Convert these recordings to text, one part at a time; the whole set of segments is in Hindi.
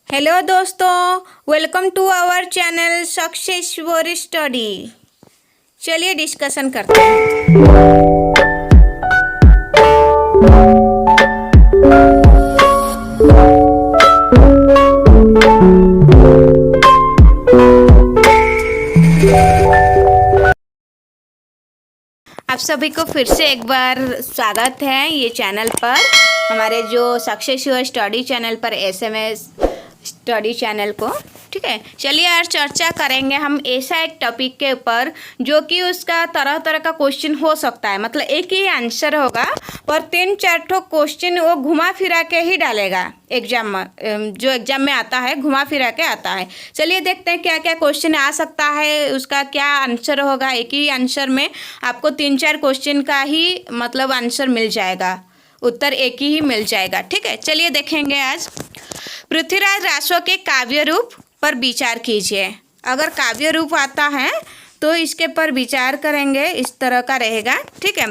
हेलो दोस्तों, welcome to our channel success story study. चलिए डिस्कशन करते हैं। आप सभी को फिर से एक बार स्वागत है ये चैनल पर, हमारे जो सक्सेस स्टडी चैनल पर एसएमएस स्टडी चैनल को। ठीक है, चलिए आज चर्चा करेंगे हम ऐसा एक टॉपिक के ऊपर जो कि उसका तरह तरह का क्वेश्चन हो सकता है। मतलब एक ही आंसर होगा पर 3-4 ठो क्वेश्चन वो घुमा फिरा के ही डालेगा एग्जाम में, जो एग्जाम में आता है घुमा फिरा के आता है। चलिए देखते हैं क्या क्या क्वेश्चन आ सकता है, उसका क्या आंसर होगा। एक ही आंसर में आपको 3-4 क्वेश्चन का ही मतलब आंसर मिल जाएगा, उत्तर एक ही मिल जाएगा। ठीक है, चलिए देखेंगे आज। पृथ्वीराज रासो के काव्य रूप पर विचार कीजिए। अगर काव्य रूप आता है तो इसके पर विचार करेंगे, इस तरह का रहेगा। ठीक है,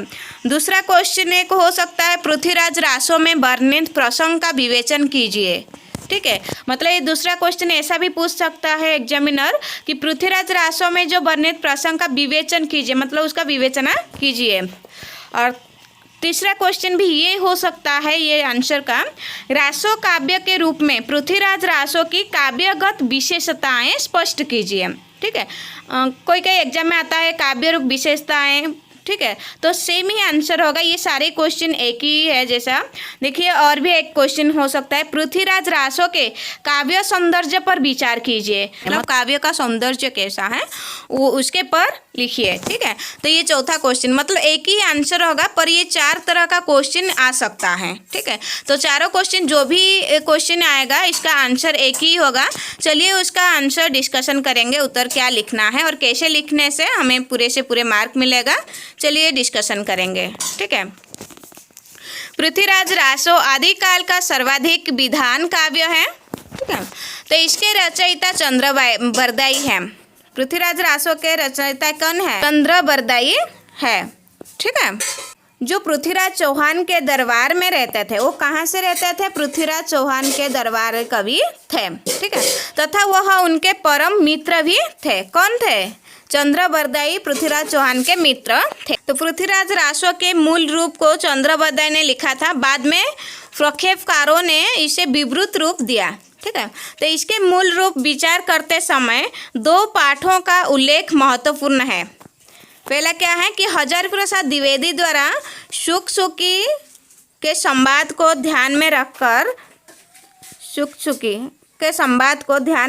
दूसरा क्वेश्चन एक हो सकता है पृथ्वीराज रासो में वर्णित प्रसंग का विवेचन कीजिए। ठीक है, मतलब ये दूसरा क्वेश्चन ऐसा भी पूछ सकता है एग्जामिनर कि पृथ्वीराज रासो में जो वर्णित प्रसंग का विवेचन कीजिए, मतलब उसका विवेचना कीजिए। और तीसरा क्वेश्चन भी ये हो सकता है, ये आंसर का, रासो काव्य के रूप में पृथ्वीराज रासो की काव्यगत विशेषताएं स्पष्ट कीजिए। ठीक है, कोई एग्जाम में आता है काव्य रूप विशेषताएं। ठीक है, तो सेम ही आंसर होगा। ये सारे क्वेश्चन एक ही है जैसा। देखिए और भी एक क्वेश्चन हो सकता है पृथ्वीराज रासो के काव्य सौंदर्य पर विचार कीजिए। मतलब काव्य का सौंदर्य कैसा है वो उसके पर लिखिए। ठीक है, तो ये चौथा क्वेश्चन, मतलब एक ही आंसर होगा पर ये 4 तरह का क्वेश्चन आ सकता है। ठीक है, तो चारों क्वेश्चन जो भी क्वेश्चन आएगा इसका आंसर एक ही होगा। चलिए उसका आंसर डिस्कशन करेंगे, उत्तर क्या लिखना है और कैसे लिखने से हमें पूरे से पूरे मार्क मिलेगा। चलिए डिस्कशन करेंगे। ठीक है, पृथ्वीराज रासो आदिकाल का सर्वाधिक विधान काव्य है। ठीक है, तो इसके रचयिता चंद्रबरदाई है। पृथ्वीराज रासो के रचयिता कौन है? चंद्रबरदाई है। ठीक है, जो पृथ्वीराज चौहान के दरबार में रहते थे, वो कहाँ से रहते थे? पृथ्वीराज चौहान के दरबार कवि थे। ठीक है, तथा वह उनके परम मित्र भी थे। कौन थे? चंद्रबरदाई पृथ्वीराज चौहान के मित्र थे। तो पृथ्वीराज रासो के मूल रूप को चंद्रबरदाई ने लिखा था, बाद में प्रक्षेपकारों ने इसे विवृत रूप दिया। ठीक है, तो इसके मूल रूप विचार करते समय 2 पाठों का उल्लेख महत्वपूर्ण है। पहला क्या है कि हजारी प्रसाद द्विवेदी द्वारा शुक-शुकी के संवाद को ध्यान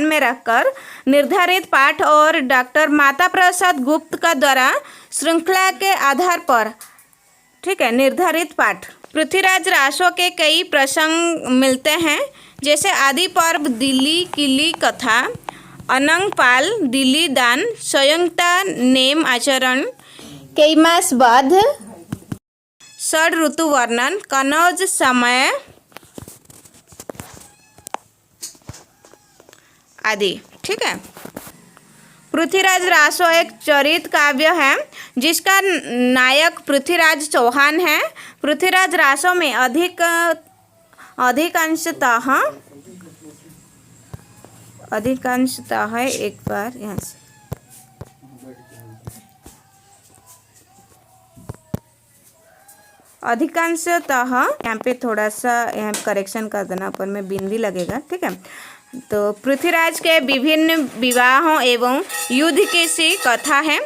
में रखकर निर्धारित पाठ और डॉक्टर माता प्रसाद गुप्त का द्वारा श्रृंखला के आधार पर, ठीक है, निर्धारित पाठ। पृथ्वीराज रासो के कई प्रसंग मिलते हैं, जैसे आदि पर्व, दिल्ली किली कथा, अनंगपाल, दिल्ली दान, संयुक्ता नेम आचरण, कैमास वध, षड ऋतु वर्णन, कनौज समय आदि। ठीक है, पृथ्वीराज रासो एक चरित काव्य है जिसका नायक पृथ्वीराज चौहान है। पृथ्वीराज रासो में अधिकांशतः एक बार यहाँ से अधिकांशतः यहाँ पे थोड़ा सा यहाँ करेक्शन कर देना, ऊपर में बिंदी लगेगा। ठीक है, तो पृथ्वीराज के विभिन्न विवाहों एवं युद्ध की सी कथा है।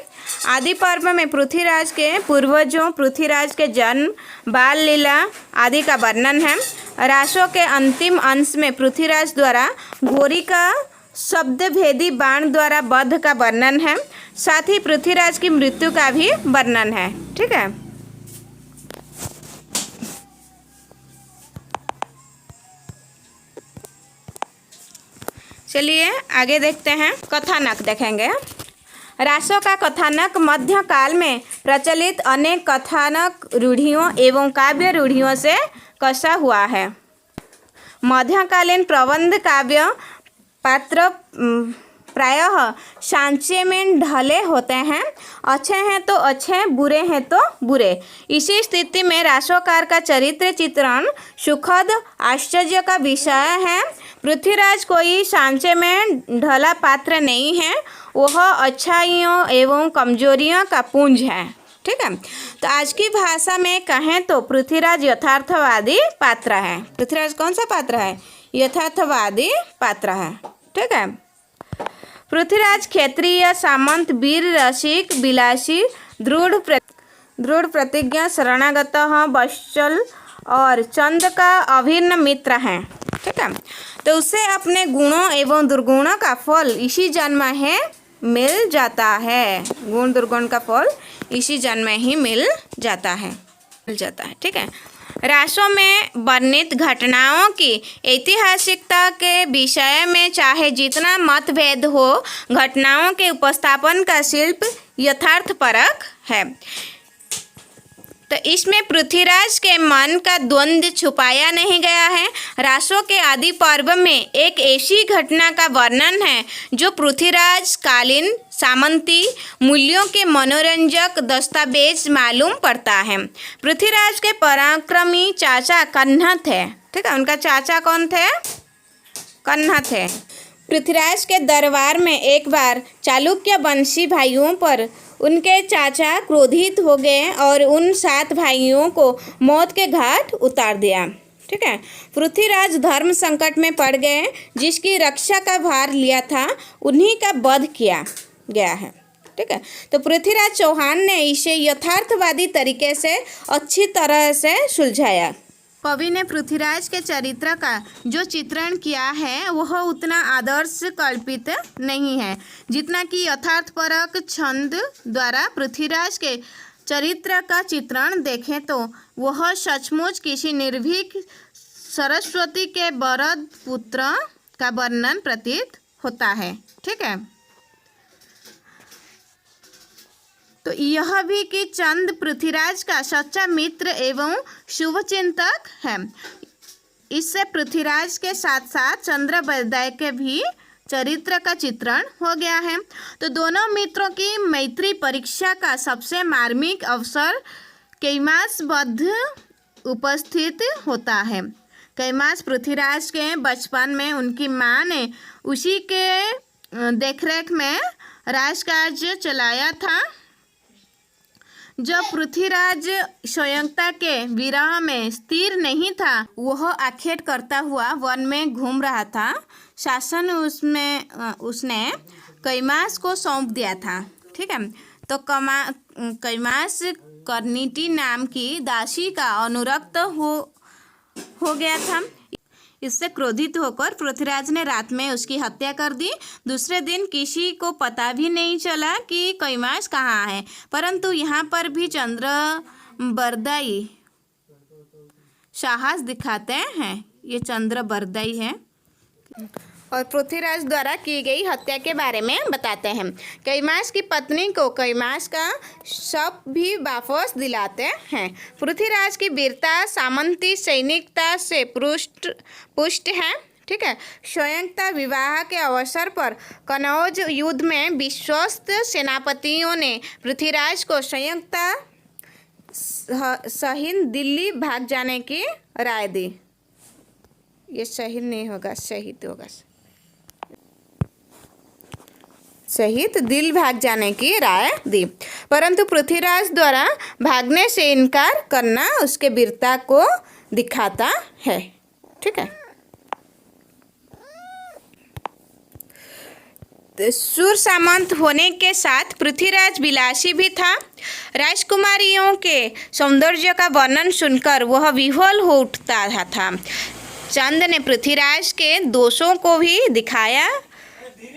आदि पर्व में पृथ्वीराज के पूर्वजों, पृथ्वीराज के जन्म, बाल लीला आदि का वर्णन है। रासो के अंतिम अंश में पृथ्वीराज द्वारा घोरी का शब्द भेदी बाण द्वारा वध का वर्णन है। साथ ही पृथ्वीराज की मृत्यु का भी वर्णन है। ठीक है, चलिए आगे देखते हैं। कथानक देखेंगे। रासो का कथानक मध्यकाल में प्रचलित अनेक कथानक रूढ़ियों एवं काव्य रूढ़ियों से कसा हुआ है। मध्यकालीन प्रबंध काव्य पात्र प्रायः सांचे में ढले होते हैं, अच्छे हैं तो अच्छे, बुरे हैं तो बुरे। इसी स्थिति में रासोकार का चरित्र चित्रण सुखद आश्चर्य का विषय है। पृथ्वीराज कोई सांचे में ढला पात्र नहीं है, वह अच्छाइयों एवं कमजोरियों का पुंज है। ठीक है, तो आज की भाषा में कहें तो पृथ्वीराज यथार्थवादी पात्र है। पृथ्वीराज कौन सा पात्र है? यथार्थवादी पात्र है। ठीक है, पृथ्वीराज क्षत्रिय, सामंत, वीर, रसिक, विलासी, दृढ़ प्रतिज्ञा, शरणागत, वत्सल और चंद का अभिन्न मित्र है। ठीक है, तो उससे अपने गुणों एवं दुर्गुणों का फल इसी जन्म है मिल जाता है। गुण दुर्गुण का फल इसी जन्म में ही मिल जाता है। ठीक है, रासों में वर्णित घटनाओं की ऐतिहासिकता के विषय में चाहे जितना मतभेद हो, घटनाओं के उपस्थापन का शिल्प यथार्थपरक है। तो इसमें पृथ्वीराज के मन का द्वंद्व छुपाया नहीं गया है। रासों के आदि पर्व में एक ऐसी घटना का वर्णन है जो पृथ्वीराज कालीन सामंती मूल्यों के मनोरंजक दस्तावेज मालूम पड़ता है। पृथ्वीराज के पराक्रमी चाचा कन्हा थे। ठीक है, उनका चाचा कौन थे? कन्हा थे। पृथ्वीराज के दरबार में एक बार चालुक्य वंशी भाइयों पर उनके चाचा क्रोधित हो गए और उन 7 भाइयों को मौत के घाट उतार दिया। ठीक है, पृथ्वीराज धर्म संकट में पड़ गए। जिसकी रक्षा का भार लिया था उन्हीं का वध किया गया है। ठीक है, तो पृथ्वीराज चौहान ने इसे यथार्थवादी तरीके से अच्छी तरह से सुलझाया। कवि ने पृथ्वीराज के चरित्र का जो चित्रण किया है वह उतना आदर्श कल्पित नहीं है जितना कि यथार्थपरक छंद द्वारा पृथ्वीराज के चरित्र का चित्रण देखें तो वह सचमुच किसी निर्भीक सरस्वती के वरद पुत्र का वर्णन प्रतीत होता है। ठीक है, तो यह भी कि चंद पृथ्वीराज का सच्चा मित्र एवं शुभचिंतक है। इससे पृथ्वीराज के साथ साथ चंद्रबरदाई के भी चरित्र का चित्रण हो गया है। तो दोनों मित्रों की मैत्री परीक्षा का सबसे मार्मिक अवसर कैमास वध उपस्थित होता है। कैमास पृथ्वीराज के बचपन में उनकी माँ ने उसी के देखरेख में राजकाज चलाया था। जब पृथ्वीराज स्वयंता के विरह में स्थिर नहीं था, वह आखेट करता हुआ वन में घूम रहा था। शासन उसने कैमास को सौंप दिया था। ठीक है, तो कैमास कर्निटी नाम की दासी का अनुरक्त हो गया था। इससे क्रोधित होकर पृथ्वीराज ने रात में उसकी हत्या कर दी। दूसरे दिन किसी को पता भी नहीं चला कि कैमास कहाँ है। परंतु यहाँ पर भी चंद्रबरदाई साहस दिखाते हैं। ये चंद्रबरदाई है और पृथ्वीराज द्वारा की गई हत्या के बारे में बताते हैं। कैमास की पत्नी को कैमास का शव भी वापस दिलाते हैं। पृथ्वीराज की वीरता सामंती सैनिकता से पुष्ट है। ठीक है, स्वयंता विवाह के अवसर पर कनौज युद्ध में विश्वस्त सेनापतियों ने पृथ्वीराज को स्वयंता सहित दिल्ली भाग जाने की राय दी। ये शहीद नहीं होगा, शहीद होगा। सहित दिल भाग जाने की राय दी, परंतु पृथ्वीराज द्वारा भागने से इनकार करना उसके वीरता को दिखाता है। ठीक है, सुर सामंत होने के साथ पृथ्वीराज विलासी भी था। राजकुमारियों के सौंदर्य का वर्णन सुनकर वह विह्वल हो उठता था। चंद ने पृथ्वीराज के दोषों को भी दिखाया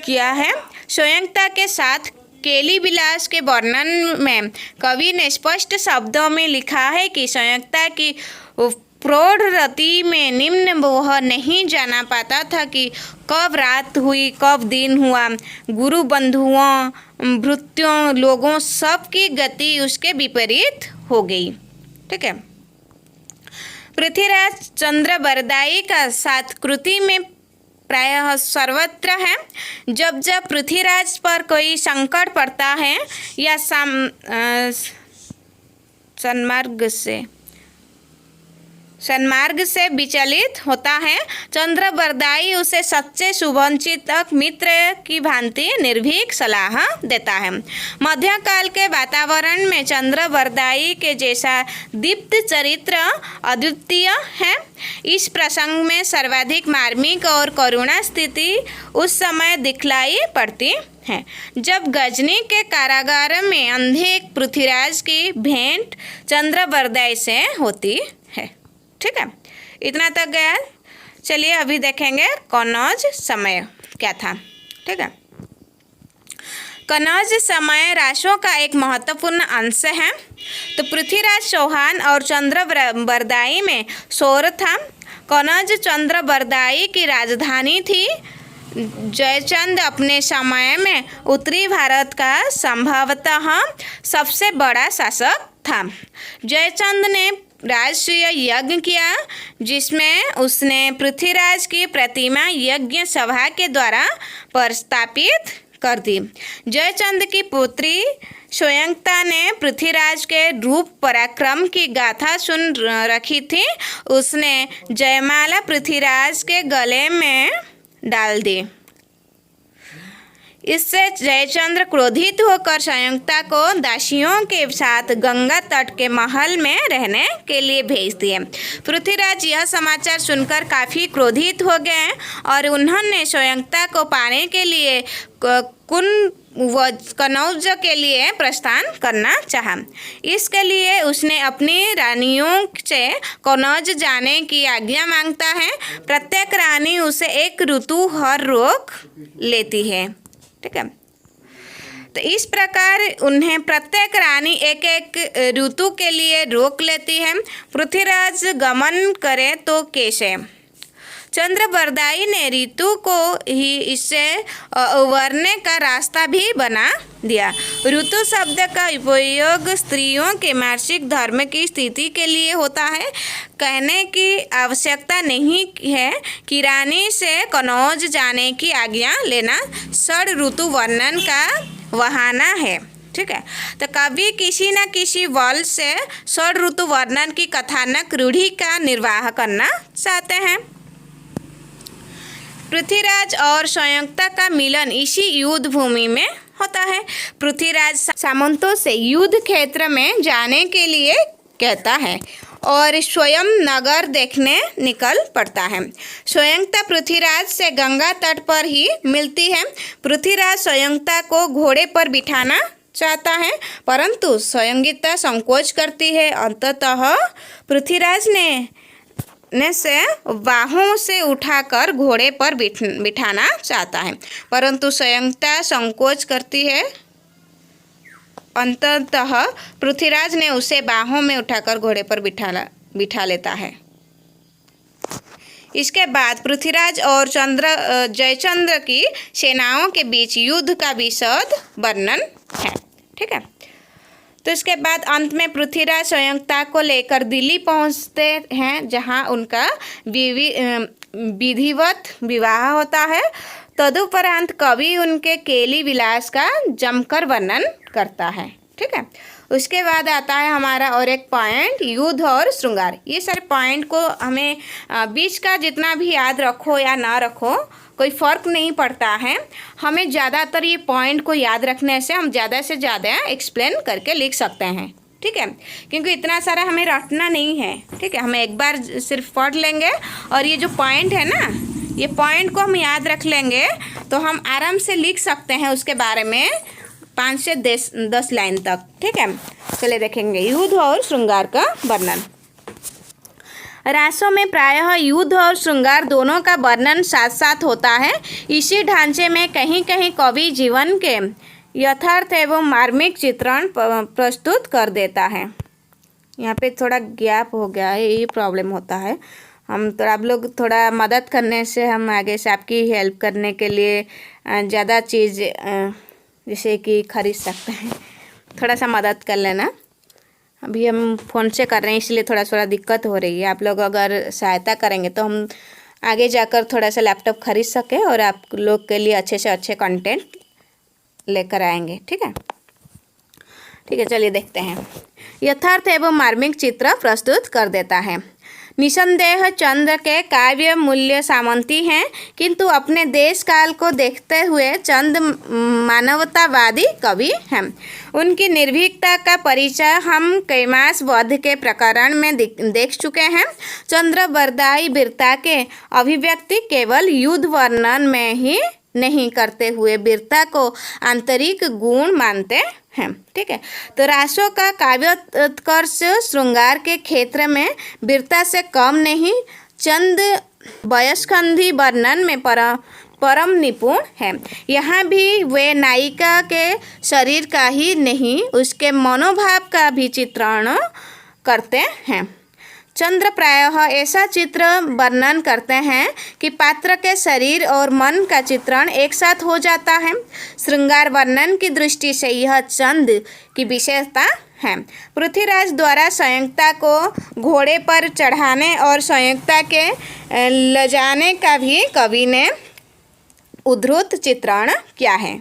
किया है। स्वयंता के साथ केली विलास के वर्णन में कवि ने स्पष्ट शब्दों में लिखा है कि स्वयंता की प्रौढ़ रति में निम्न वह नहीं जाना पाता था कि कब रात हुई कब दिन हुआ। गुरु बंधुओं भृत्यों लोगों सब की गति उसके विपरीत हो गई। ठीक है, पृथ्वीराज चंद्रबरदाई का साथ कृति में प्रायः सर्वत्र है। जब जब पृथ्वीराज पर कोई संकट पड़ता है या सन्मार्ग से सन्मार्ग से विचलित होता है। चंद्रबरदाई उसे सच्चे शुभचिंतक मित्र की भांति निर्भीक सलाह देता है। मध्यकाल के वातावरण में चंद्रबरदाई के जैसा दीप्त चरित्र अद्वितीय है। इस प्रसंग में सर्वाधिक मार्मिक और करुणा स्थिति उस समय दिखलाई पड़ती है जब गजनी के कारागार में अंधे पृथ्वीराज की भेंट चंद्रबरदाई से होती है। ठीक है, इतना तक गया। चलिए अभी देखेंगे कनौज समय क्या था। ठीक है, कनौज समय रासों का एक महत्वपूर्ण अंश है। तो पृथ्वीराज चौहान और चंद्रबरदाई में शोर था। कनौज चंद्रबरदाई की राजधानी थी। जयचंद अपने समय में उत्तरी भारत का संभवतः सबसे बड़ा शासक था। जयचंद ने राजसूय यज्ञ किया जिसमें उसने पृथ्वीराज की प्रतिमा यज्ञ सभा के द्वारा प्रस्थापित कर दी। जयचंद की पुत्री स्वयंता ने पृथ्वीराज के रूप पराक्रम की गाथा सुन रखी थी। उसने जयमाला पृथ्वीराज के गले में डाल दी। इससे जयचंद्र क्रोधित होकर संयुक्ता को दासियों के साथ गंगा तट के महल में रहने के लिए भेज दिए। पृथ्वीराज यह समाचार सुनकर काफ़ी क्रोधित हो गए और उन्होंने संयुक्ता को पाने के लिए कनौज के लिए प्रस्थान करना चाहा। इसके लिए उसने अपनी रानियों से कनौज जाने की आज्ञा मांगता है। प्रत्येक रानी उसे एक ऋतु हर रोक लेती है। ठीक है, तो इस प्रकार उन्हें प्रत्येक रानी एक एक ऋतु के लिए रोक लेती है। पृथ्वीराज गमन करे तो कैसे? चंद्रबरदाई ने ऋतु को ही इससे उबरने का रास्ता भी बना दिया। ऋतु शब्द का उपयोग स्त्रियों के मासिक धर्म की स्थिति के लिए होता है। कहने की आवश्यकता नहीं है कि रानी से कनौज जाने की आज्ञा लेना षड ऋतु वर्णन का बहाना है। ठीक है, तो कवि किसी न किसी बल से षड ऋतु वर्णन की कथानक रूढ़ि का निर्वाह करना चाहते हैं। पृथ्वीराज और संयुक्ता का मिलन इसी युद्ध भूमि में होता है। पृथ्वीराज सामंतों से युद्ध क्षेत्र में जाने के लिए कहता है और स्वयं नगर देखने निकल पड़ता है। संयुक्ता पृथ्वीराज से गंगा तट पर ही मिलती है। पृथ्वीराज संयुक्ता को घोड़े पर बिठाना चाहता है परंतु संयुक्ता संकोच करती है। अंततः पृथ्वीराज ने से बाहों से उठाकर घोड़े पर बिठाना चाहता है परंतु संयुक्ता संकोच करती है। अंततः पृथ्वीराज ने उसे बाहों में उठाकर घोड़े पर बिठा लेता है। इसके बाद पृथ्वीराज और जयचंद्र की सेनाओं के बीच युद्ध का विशद वर्णन है। ठीक है, तो इसके बाद अंत में पृथ्वीराज संयुक्ता को लेकर दिल्ली पहुंचते हैं जहां उनका विधिवत विवाह होता है। तदुपरांत कवि उनके केली विलास का जमकर वर्णन करता है। ठीक है, उसके बाद आता है हमारा और एक पॉइंट युद्ध और श्रृंगार। ये सारे पॉइंट को हमें बीच का जितना भी याद रखो या ना रखो कोई फ़र्क नहीं पड़ता है। हमें ज़्यादातर ये पॉइंट को याद रखने से हम ज़्यादा से ज़्यादा एक्सप्लेन करके लिख सकते हैं। ठीक है, क्योंकि इतना सारा हमें रटना नहीं है। ठीक है, हमें एक बार सिर्फ पढ़ लेंगे और ये जो पॉइंट है ना, ये पॉइंट को हम याद रख लेंगे तो हम आराम से लिख सकते हैं उसके बारे में 5 से 10 लाइन तक। ठीक है, चलिए देखेंगे युद्ध और श्रृंगार का वर्णन। रासों में प्रायः युद्ध और श्रृंगार दोनों का वर्णन साथ साथ होता है। इसी ढांचे में कहीं कहीं कवि जीवन के यथार्थ एवं मार्मिक चित्रण प्रस्तुत कर देता है। यहाँ पे थोड़ा गैप हो गया है, ये प्रॉब्लम होता है। हम तो आप लोग थोड़ा मदद करने से हम आगे से आपकी हेल्प करने के लिए ज़्यादा चीज़ जैसे कि खरीद सकते हैं। थोड़ा सा मदद कर लेना। अभी हम फ़ोन से कर रहे हैं इसलिए थोड़ा दिक्कत हो रही है। आप लोग अगर सहायता करेंगे तो हम आगे जाकर थोड़ा सा लैपटॉप खरीद सकें और आप लोग के लिए अच्छे से अच्छे कंटेंट लेकर आएंगे। ठीक है, ठीक है, चलिए देखते हैं। यथार्थ एवं मार्मिक चित्र प्रस्तुत कर देता है। निसंदेह चंद्र के काव्य मूल्य सामंती हैं, किंतु अपने देश काल को देखते हुए चंद मानवतावादी कवि हैं। उनकी निर्भीकता का परिचय हम कैमास वध के प्रकरण में देख चुके हैं। चंद्र बरदाई वीरता के अभिव्यक्ति केवल युद्ध वर्णन में ही नहीं करते हुए वीरता को आंतरिक गुण मानते हैं। ठीक है, तो रासो का काव्योत्कर्ष श्रृंगार के क्षेत्र में वीरता से कम नहीं, चंद वयस्कंधी वर्णन में परम निपुण है। यहाँ भी वे नायिका के शरीर का ही नहीं, उसके मनोभाव का भी चित्रण करते हैं। चंद्र प्रायः ऐसा चित्र वर्णन करते हैं कि पात्र के शरीर और मन का चित्रण एक साथ हो जाता है। श्रृंगार वर्णन की दृष्टि से यह चंद की विशेषता है। पृथ्वीराज द्वारा संयुक्ता को घोड़े पर चढ़ाने और संयुक्ता के लजाने का भी कवि ने उद्धृत चित्रण किया है।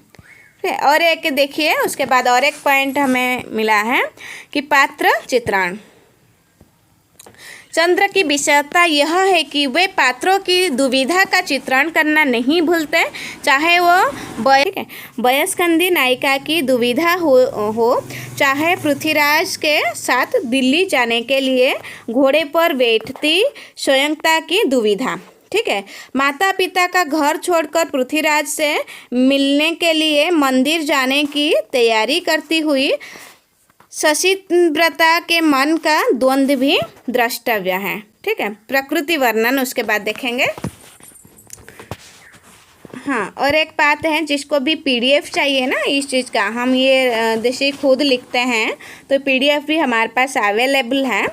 और एक देखिए, उसके बाद और एक पॉइंट हमें मिला है कि पात्र चित्रण। चंद्र की विशेषता यह है कि वे पात्रों की दुविधा का चित्रण करना नहीं भूलते, चाहे वो वयस्कंधी नायिका की दुविधा हो चाहे पृथ्वीराज के साथ दिल्ली जाने के लिए घोड़े पर बैठती स्वयंता की दुविधा। ठीक है, माता पिता का घर छोड़कर पृथ्वीराज से मिलने के लिए मंदिर जाने की तैयारी करती हुई शशिव्रता के मन का द्वंद्व भी द्रष्टव्य है। ठीक है, प्रकृति वर्णन उसके बाद देखेंगे। हाँ, और एक बात है, जिसको भी पीडीएफ चाहिए ना इस चीज़ का, हम ये जैसे खुद लिखते हैं तो पीडीएफ भी हमारे पास अवेलेबल है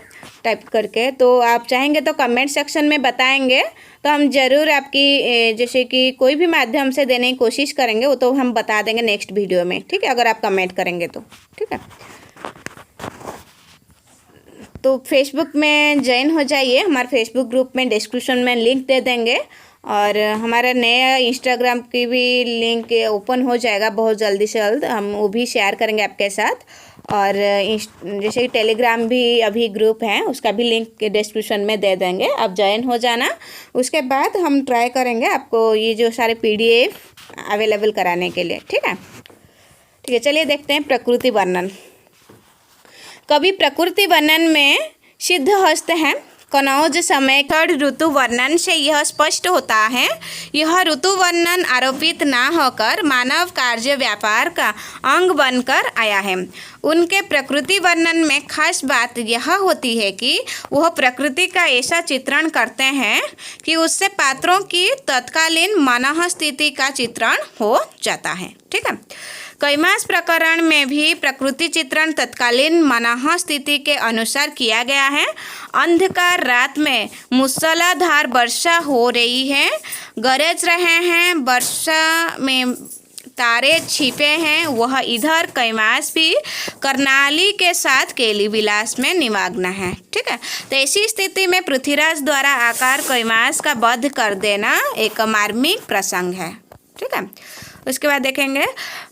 टाइप करके। तो आप चाहेंगे तो कमेंट सेक्शन में बताएंगे, तो हम ज़रूर आपकी जैसे कि कोई भी माध्यम से देने की कोशिश करेंगे, वो तो हम बता देंगे नेक्स्ट वीडियो में। ठीक है, अगर आप कमेंट करेंगे तो। ठीक है, तो फेसबुक में ज्वाइन हो जाइए, हमारे फेसबुक ग्रुप में डिस्क्रिप्शन में लिंक दे देंगे। और हमारा नया इंस्टाग्राम की भी लिंक ओपन हो जाएगा बहुत जल्दी से जल्द, हम वो भी शेयर करेंगे आपके साथ। और जैसे कि टेलीग्राम भी अभी ग्रुप है, उसका भी लिंक डिस्क्रिप्शन में दे देंगे, आप ज्वाइन हो जाना। उसके बाद हम ट्राई करेंगे आपको ये जो सारे पीडीएफ अवेलेबल कराने के लिए। ठीक है, ठीक है, चलिए देखते हैं प्रकृति वर्णन। कवि प्रकृति वर्णन में सिद्ध हस्त हैं। कनौज समय थर्ड ऋतु वर्णन से यह स्पष्ट होता है। यह ऋतु वर्णन आरोपित ना होकर मानव कार्य व्यापार का अंग बनकर आया है। उनके प्रकृति वर्णन में खास बात यह होती है कि वह प्रकृति का ऐसा चित्रण करते हैं कि उससे पात्रों की तत्कालीन मनः स्थिति का चित्रण हो जाता है। ठीक है, कैमास प्रकरण में भी प्रकृति चित्रण तत्कालीन मनः स्थिति के अनुसार किया गया है। अंधकार रात में मूसलाधार वर्षा हो रही है, गरज रहे हैं, वर्षा में तारे छिपे हैं। वह इधर कैमास भी करनाली के साथ केली विलास में निमग्न है। ठीक है, तो ऐसी स्थिति में पृथ्वीराज द्वारा आकार कैमास का वध कर देना एक मार्मिक प्रसंग है। ठीक है, उसके बाद देखेंगे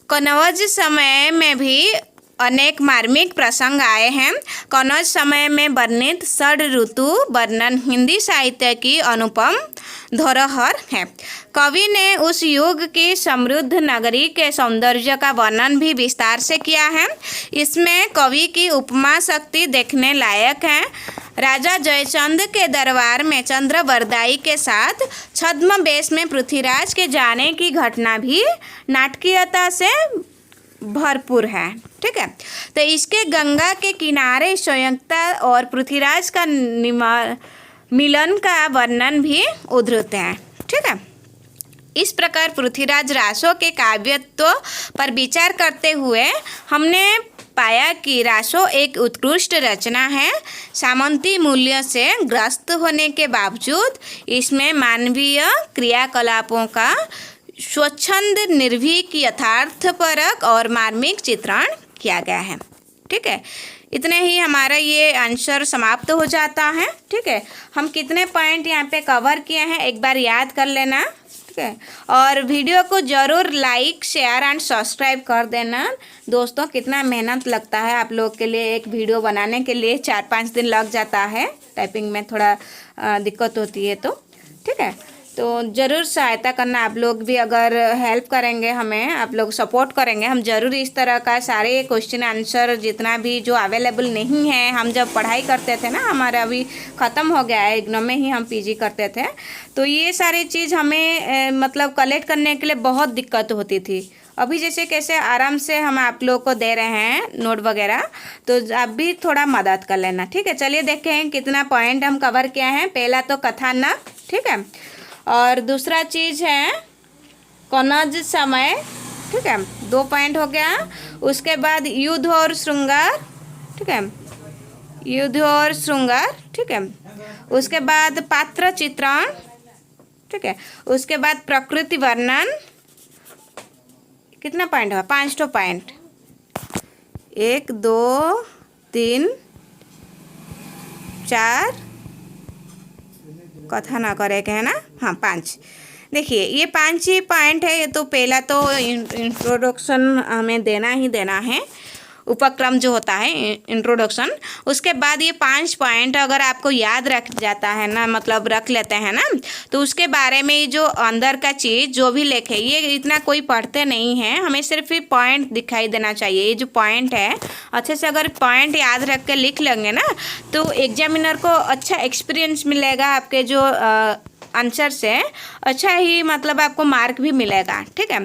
कनौज समय में भी अनेक मार्मिक प्रसंग आए हैं। कनौज समय में वर्णित षड ऋतु वर्णन हिंदी साहित्य की अनुपम धरोहर है। कवि ने उस युग की समृद्ध नगरी के सौंदर्य का वर्णन भी विस्तार से किया है। इसमें कवि की उपमा शक्ति देखने लायक है। राजा जयचंद के दरबार में चंद्र बरदाई के साथ छद्म में पृथ्वीराज के जाने की घटना भी नाटकीयता से भरपूर है। ठीक है, तो इसके गंगा के किनारे संयुक्ता और पृथ्वीराज का मिलन का वर्णन भी उद्धृत है। ठीक है, इस प्रकार पृथ्वीराज रासो के काव्यत्व पर विचार करते हुए हमने पाया कि रासो एक उत्कृष्ट रचना है। सामंती मूल्य से ग्रस्त होने के बावजूद इसमें मानवीय क्रियाकलापों का स्वच्छंद, निर्भीक, यथार्थपरक और मार्मिक चित्रण किया गया है। ठीक है, इतने ही हमारा ये आंसर समाप्त हो जाता है। ठीक है, हम कितने पॉइंट यहाँ पे कवर किए हैं एक बार याद कर लेना। ठीक है, और वीडियो को ज़रूर लाइक, शेयर एंड सब्सक्राइब कर देना। दोस्तों, कितना मेहनत लगता है आप लोग के लिए, एक वीडियो बनाने के लिए 4-5 दिन लग जाता है। टाइपिंग में थोड़ा दिक्कत होती है तो, ठीक है। तो ज़रूर सहायता करना, आप लोग भी अगर हेल्प करेंगे हमें, आप लोग सपोर्ट करेंगे, हम ज़रूर इस तरह का सारे क्वेश्चन आंसर जितना भी जो अवेलेबल नहीं है, हम जब पढ़ाई करते थे ना, हमारा अभी ख़त्म हो गया है, इग्नू में ही हम पीजी करते थे, तो ये सारी चीज़ हमें मतलब कलेक्ट करने के लिए बहुत दिक्कत होती थी। अभी जैसे कैसे आराम से हम आप लोग को दे रहे हैं नोट वगैरह, तो आप भी थोड़ा मदद कर लेना, ठीक है। चलिए देखते हैं कितना पॉइंट हम कवर किया है। पहला तो कथानक, ठीक है, और दूसरा चीज़ है कनज समय, ठीक है, 2 पॉइंट हो गया। उसके बाद युद्ध और श्रृंगार, ठीक है, युद्ध और श्रृंगार, ठीक है। उसके बाद पात्र चित्रण, ठीक है। उसके बाद प्रकृति वर्णन, कितना पॉइंट हुआ, 5 पॉइंट, 1 2 3 4 कथा ना करे के है ना, हाँ 5। देखिए ये 5 ही पॉइंट है। ये तो पहला तो इंट्रोडक्शन हमें देना ही देना है, उपक्रम जो होता है इंट्रोडक्शन। उसके बाद ये 5 पॉइंट अगर आपको याद रख जाता है ना, मतलब रख लेते हैं ना, तो उसके बारे में जो अंदर का चीज़ जो भी लिखे, ये इतना कोई पढ़ते नहीं है, हमें सिर्फ ये पॉइंट दिखाई देना चाहिए। ये जो पॉइंट है अच्छे से अगर पॉइंट याद रख के लिख लेंगे ना, तो एग्जामिनर को अच्छा एक्सपीरियंस मिलेगा, आपके जो आंसर से अच्छा ही मतलब आपको मार्क भी मिलेगा, ठीक है।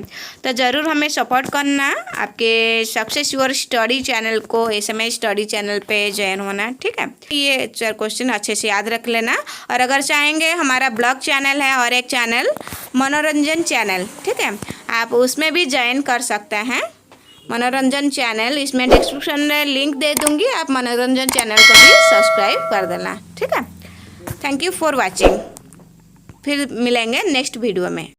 तो ज़रूर हमें सपोर्ट करना, आपके सक्सेस योर स्टडी चैनल को, एसएमएस स्टडी चैनल पे ज्वाइन होना, ठीक है। ये 4 क्वेश्चन अच्छे से याद रख लेना। और अगर चाहेंगे, हमारा ब्लॉग चैनल है और एक चैनल मनोरंजन चैनल, ठीक है, आप उसमें भी ज्वाइन कर सकते हैं। मनोरंजन चैनल, इसमें डिस्क्रिप्शन में लिंक दे दूँगी, आप मनोरंजन चैनल को भी सब्सक्राइब कर देना, ठीक है। Thank you for watching. फिर मिलेंगे नेक्स्ट वीडियो में।